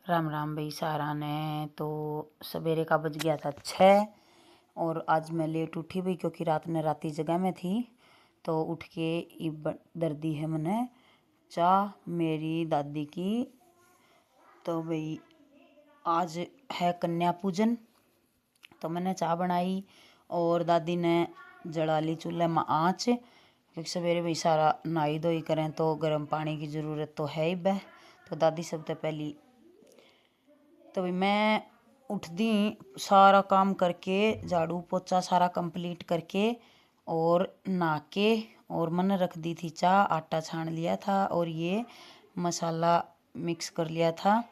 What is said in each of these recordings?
राम राम भाई सारा ने। तो सवेरे का बज गया था 6 और आज मैं लेट उठी भाई क्योंकि राती जगह में थी। तो उठ के दर्दी है मैंने चाह मेरी दादी की। तो भाई आज है कन्या पूजन तो मैंने चाह बनाई और दादी ने जला ली चूल्हे में आँच, क्योंकि सवेरे भाई सारा नहाई धोई करें तो गर्म पानी की ज़रूरत तो है ही बह। तो दादी सबसे पहली तो भाई मैं उठ दी सारा काम करके, झाड़ू पोछा सारा कंप्लीट करके और नहा के और मैंने रख दी थी चाह, आटा छान लिया था और ये मसाला मिक्स कर लिया था।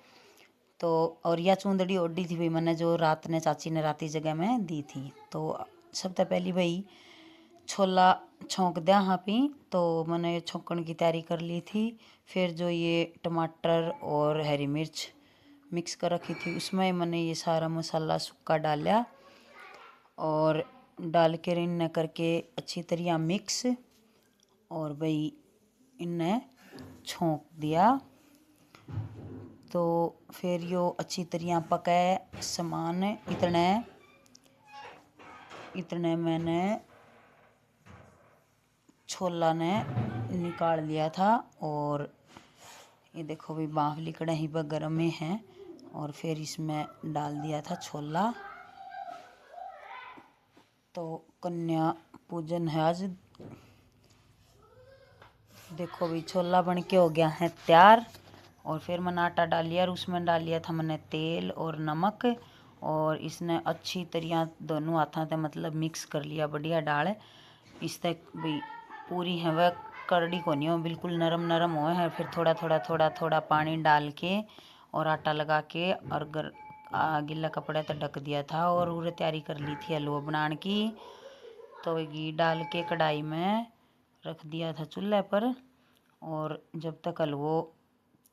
तो और यह चूंदड़ी ओढ़ी थी भाई मैंने, जो रात ने चाची ने राती जगह में दी थी। तो सबसे पहली भाई छोला छोंक दिया हाँ पी, तो मैंने छोंकन की तैयारी कर ली थी। फिर जो ये टमाटर और हरी मिर्च मिक्स कर रखी थी उसमें मैंने ये सारा मसाला सूखा डाला और डाल के इन्हें करके अच्छी तरह मिक्स और भाई इन्हें छोंक दिया। तो फिर यो अच्छी तरह पकाए सामान इतने मैंने छोला ने निकाल लिया था। और ये देखो भाई बावली कढ़ाई पर गर्म में है और फिर इसमें डाल दिया था छोला। तो कन्या पूजन है आज। देखो भाई छोला बन के हो गया है तैयार। और फिर मैंने आटा डाल लिया और उसमें डाल लिया था मैंने तेल और नमक और इसने अच्छी तरह दोनों हाथों से मतलब मिक्स कर लिया बढ़िया डाल। इस तक भी पूरी है वह करड़ी को नहीं हो, बिल्कुल नरम नरम हो है। फिर थोड़ा पानी डाल के और आटा लगा के और गिल्ला कपड़े तो ढक दिया था और उन्हें तैयारी कर ली थी हलवा बनाने की। तो घी डाल के कढ़ाई में रख दिया था चूल्हे पर और जब तक हलवो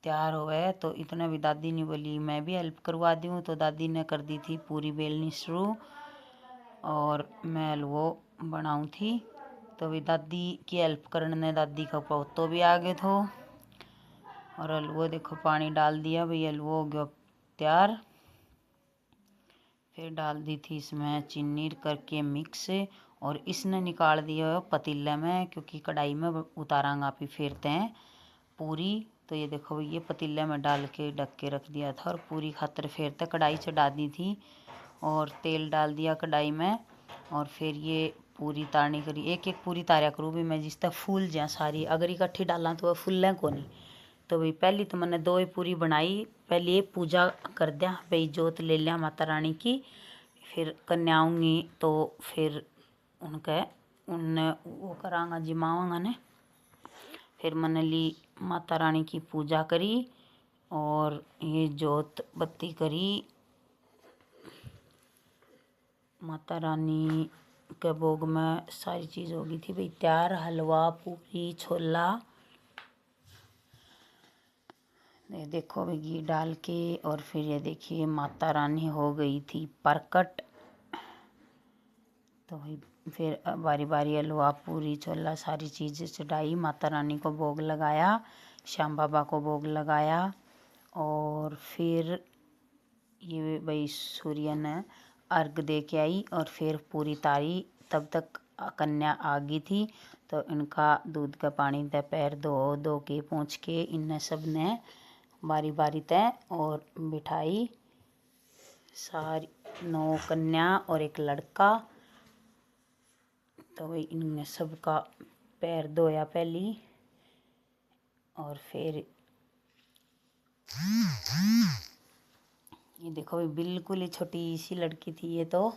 तैयार हो गए तो इतना भी दादी ने बोली मैं भी हेल्प करवा दूँ। तो दादी ने कर दी थी पूरी बेलनी शुरू और मैं हलवो बनाऊँ थी। तो भी दादी की हेल्प करने दादी का पोतो भी आ गए थो और हलवो देखो पानी डाल दिया भाई, हलवो हो गया तैयार। फिर डाल दी थी इसमें चीनी करके मिक्स और इसने निकाल दिया पतीले में, क्योंकि कढ़ाई में उतारांगा आप फेरते हैं पूरी। तो ये देखो ये पतीले में डाल के ढक के रख दिया था और पूरी खातर फेरते कढ़ाई चढ़ा दी थी और तेल डाल दिया कढ़ाई में। और फिर ये पूरी तारनी करी, एक एक पूरी तारा करूँ भी मैं जिस तक फूल जाए सारी, अगर इकट्ठी डाला तो वह फूलें को नहीं। तो भाई पहली तो मैंने 2 ही पूरी बनाई, पहले ये पूजा कर दिया भाई जोत ले लिया माता रानी की। फिर कन्याऊँगी तो फिर उनने वो करांगा जिमावांगा ने। फिर मैंने ली माता रानी की पूजा करी और ये जोत बत्ती करी माता रानी के भोग में। सारी चीज़ हो गई थी भाई तैयार, हलवा पूरी छोला। ये देखो भाई घी डाल के और फिर ये देखिए माता रानी हो गई थी प्रकट। तो भाई फिर बारी बारी हलवा पूरी छोला सारी चीज़ें चढ़ाई, माता रानी को भोग लगाया, श्याम बाबा को भोग लगाया। और फिर ये भाई सूर्य ने अर्घ दे के आई और फिर पूरी तारी। तब तक कन्या आ गई थी तो इनका दूध का पानी दे पैर धो धो के पहुँच के इनने सब ने बारी बारी तय और बिठाई सारी 9 कन्या और एक लड़का। तो भाई इनने सबका पैर धोया पहली और फिर ये देखो भाई बिल्कुल ही छोटी सी लड़की थी ये, तो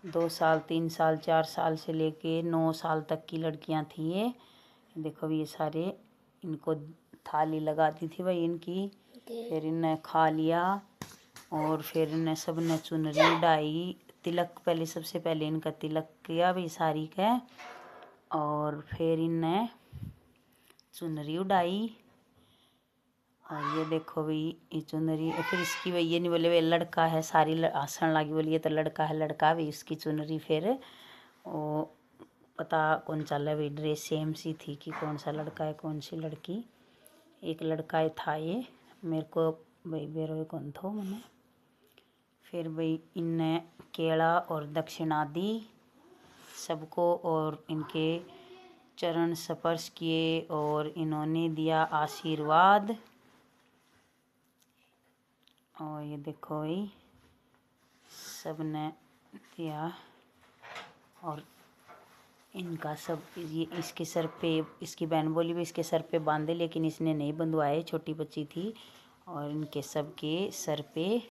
2 साल 3 साल 4 साल से लेके 9 साल तक की लड़कियां थी ये। देखो ये सारे इनको थाली लगा दी थी भाई इनकी। फिर इन्हें खा लिया और फिर इन्हें सब ने चुनरी डाई, तिलक पहले सबसे पहले इनका तिलक किया भाई सारी का और फिर इन्हें चुनरी उड़ाई। और ये देखो भाई ये चुनरी, फिर इसकी भाई ये नहीं बोले भाई लड़का है, सारी हंसन लगी बोलिए तो लड़का है लड़का भी इसकी चुनरी फिर वो पता कौन चला भाई ड्रेस सेम सी थी कि कौन सा लड़का है कौन सी लड़की। एक लड़का ही था ये, मेरे को भाई बेरो कौन थो मैंने। फिर भाई इनने केला और दक्षिणा दी सबको और इनके चरण स्पर्श किए और इन्होंने दिया आशीर्वाद। और ये देखो भाई सब ने दिया और इनका सब ये इसके सर पे, इसकी बहन बोली भी इसके सर पे बांधे लेकिन इसने नहीं बंधवाए, छोटी बच्ची थी। और इनके सब के सर पे